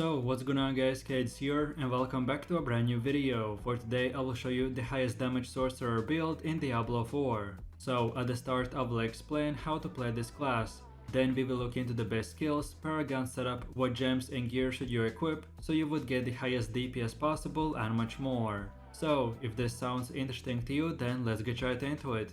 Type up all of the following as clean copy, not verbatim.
So what's going on guys, Kids here and welcome back to a brand new video. For today I will show you the highest damage sorcerer build in Diablo 4. So at the start I will explain how to play this class. Then we will look into the best skills, Paragon setup, what gems and gear should you equip so you would get the highest DPS possible and much more. So if this sounds interesting to you, then let's get right into it.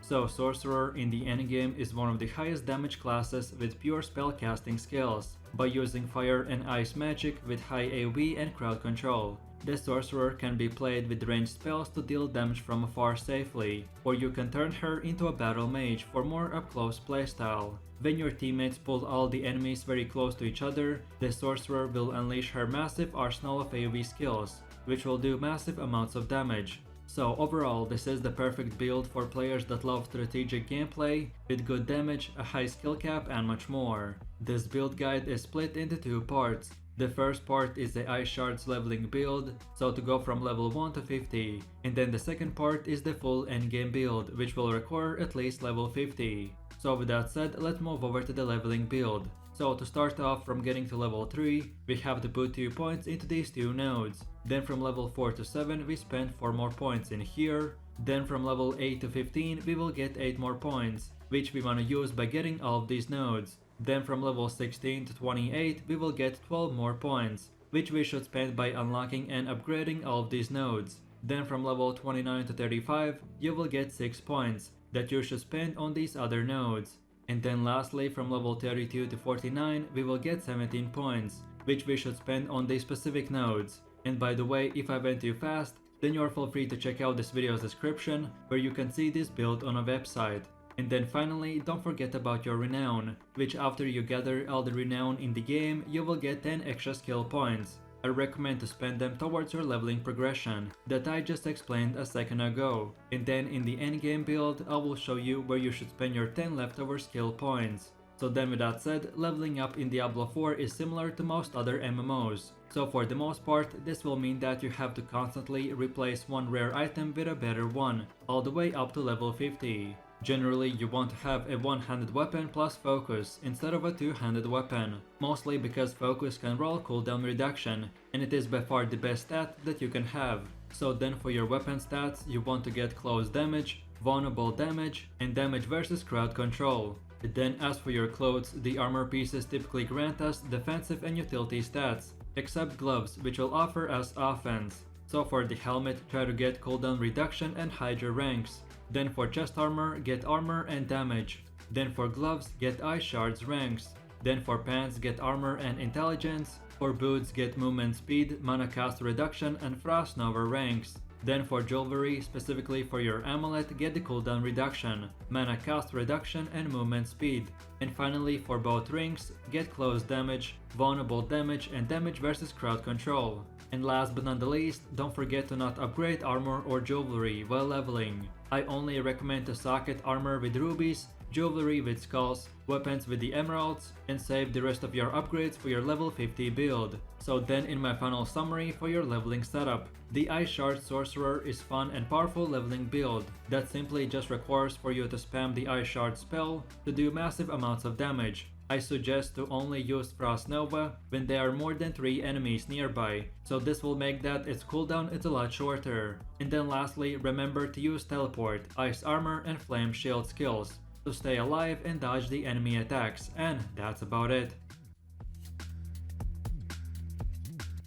So Sorcerer in the endgame is one of the highest damage classes with pure spellcasting skills, by using fire and ice magic with high AoE and crowd control. The Sorcerer can be played with ranged spells to deal damage from afar safely, or you can turn her into a battle mage for more up-close playstyle. When your teammates pull all the enemies very close to each other, the Sorcerer will unleash her massive arsenal of AoE skills, which will do massive amounts of damage. So overall, this is the perfect build for players that love strategic gameplay, with good damage, a high skill cap and much more. This build guide is split into two parts. The first part is the ice shards leveling build, so to go from level 1 to 50, and then the second part is the full endgame build, which will require at least level 50. So with that said, let's move over to the leveling build. So to start off from getting to level 3, we have to put 2 points into these two nodes. Then from level 4 to 7 we spend 4 more points in here. Then from level 8 to 15 we will get 8 more points, which we want to use by getting all of these nodes. Then from level 16 to 28 we will get 12 more points, which we should spend by unlocking and upgrading all of these nodes. Then from level 29 to 35 you will get 6 points that you should spend on these other nodes. And then lastly from level 32 to 49 we will get 17 points, which we should spend on these specific nodes. And by the way, if I went too fast, then you are feel free to check out this video's description where you can see this build on a website. And then finally, don't forget about your renown, which after you gather all the renown in the game, you will get 10 extra skill points. I recommend to spend them towards your leveling progression that I just explained a second ago. And then in the endgame build, I will show you where you should spend your 10 leftover skill points. So then with that said, leveling up in Diablo 4 is similar to most other MMOs. So for the most part, this will mean that you have to constantly replace one rare item with a better one, all the way up to level 50. Generally, you want to have a one-handed weapon plus focus instead of a two-handed weapon, mostly because focus can roll cooldown reduction, and it is by far the best stat that you can have. So then for your weapon stats, you want to get close damage, vulnerable damage, and damage versus crowd control. Then as for your clothes, the armor pieces typically grant us defensive and utility stats, except gloves, which will offer us offense. So for the helmet, try to get cooldown reduction and hide your ranks. Then for chest armor, get armor and damage. Then for gloves, get ice shards ranks. Then for pants, get armor and intelligence. For boots, get movement speed, mana cost reduction and frost nova ranks. Then for jewelry, specifically for your amulet, get the cooldown reduction, mana cost reduction and movement speed. And finally for both rings, get close damage, vulnerable damage and damage versus crowd control. And last but not the least, don't forget to not upgrade armor or jewelry while leveling. I only recommend to socket armor with rubies, jewelry with skulls, weapons with the emeralds, and save the rest of your upgrades for your level 50 build. So then in my final summary for your leveling setup, the Ice Shard Sorcerer is fun and powerful leveling build that simply just requires for you to spam the Ice Shard spell to do massive amounts of damage. I suggest to only use Frost Nova when there are more than 3 enemies nearby, so this will make that its cooldown is a lot shorter. And then lastly, remember to use Teleport, Ice Armor and Flame Shield skills to stay alive and dodge the enemy attacks, and that's about it.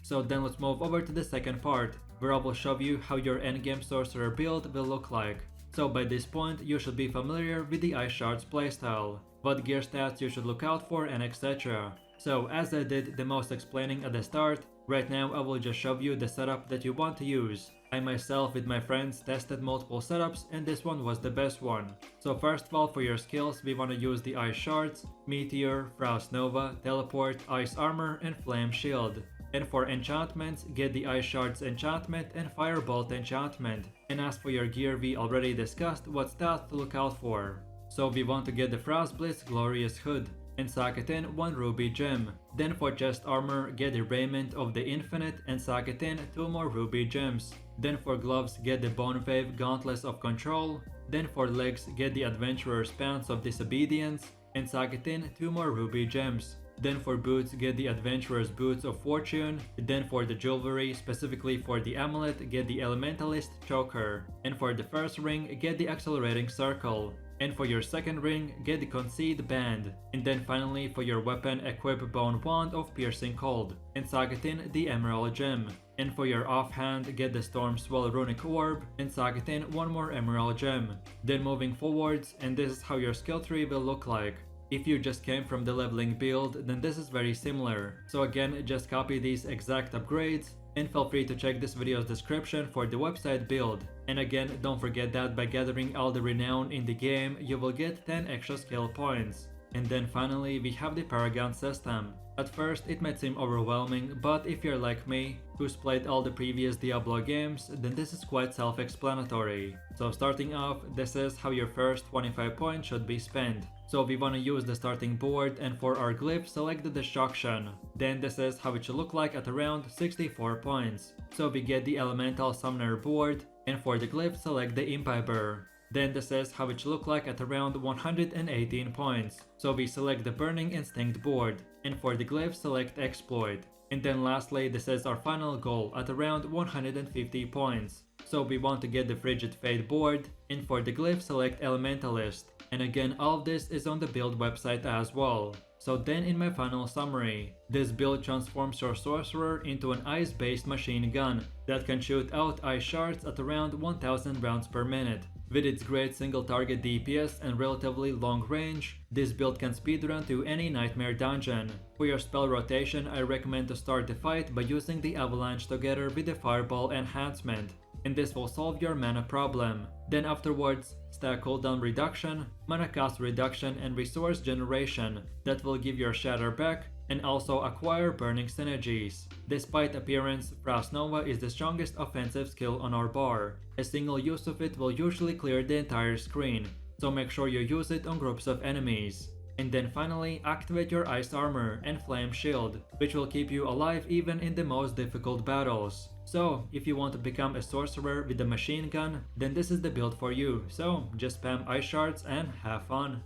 So then let's move over to the second part, where I will show you how your endgame sorcerer build will look like. So by this point you should be familiar with the Ice Shards playstyle, what gear stats you should look out for and etc. So as I did the most explaining at the start, right now I will just show you the setup that you want to use. I myself with my friends tested multiple setups and this one was the best one. So first of all, for your skills we want to use the Ice Shards, Meteor, Frost Nova, Teleport, Ice Armor and Flame Shield. And for enchantments, get the Ice Shards enchantment and Firebolt enchantment. And as for your gear, we already discussed what stats to look out for. So we want to get the Frost Blitz Glorious Hood and socket in 1 ruby gem. Then for chest armor, get the Raiment of the Infinite and socket in 2 more ruby gems. Then for gloves, get the Bone Wave Gauntlets of Control. Then for legs, get the Adventurer's Pants of Disobedience. and Sagitin 2 more ruby gems. Then for boots, get the Adventurer's Boots of Fortune. Then for the jewelry, specifically for the amulet, get the Elementalist Choker. And for the first ring, get the Accelerating Circle. And for your second ring, get the Concede Band. And then finally for your weapon, equip Bone Wand of Piercing Cold. And Sagitin the Emerald Gem. And for your offhand, get the Storm Swell Runic Orb, and Sagitin 1 more Emerald Gem. Then moving forwards, and this is how your skill tree will look like. If you just came from the leveling build, then this is very similar. So again, just copy these exact upgrades, and feel free to check this video's description for the website build. And again, don't forget that by gathering all the renown in the game, you will get 10 extra skill points. And then finally, we have the Paragon system. At first, it might seem overwhelming, but if you're like me, who's played all the previous Diablo games, then this is quite self-explanatory. So starting off, this is how your first 25 points should be spent. So we want to use the starting board, and for our glyph, select the Destruction. Then this is how it should look like at around 64 points. So we get the Elemental Summoner board, and for the glyph, select the Imbiber. Then this is how it should look like at around 118 points. So we select the Burning Instinct board, and for the glyph, select Exploit. And then lastly, this is our final goal at around 150 points. So we want to get the Frigid Fate board, and for the glyph, select Elementalist. And again, all of this is on the build website as well. So then in my final summary, this build transforms your Sorcerer into an ice-based machine gun that can shoot out ice shards at around 1000 rounds per minute. With its great single target DPS and relatively long range, this build can speedrun to any nightmare dungeon. For your spell rotation, I recommend to start the fight by using the Avalanche together with the Fireball enhancement, and this will solve your mana problem. Then afterwards, stack cooldown reduction, mana cost reduction, and resource generation that will give your shatter back, and also acquire burning synergies. Despite appearance, Frost Nova is the strongest offensive skill on our bar. A single use of it will usually clear the entire screen, so make sure you use it on groups of enemies. And then finally, activate your Ice Armor and Flame Shield, which will keep you alive even in the most difficult battles. So, if you want to become a sorcerer with a machine gun, then this is the build for you, so just spam ice shards and have fun.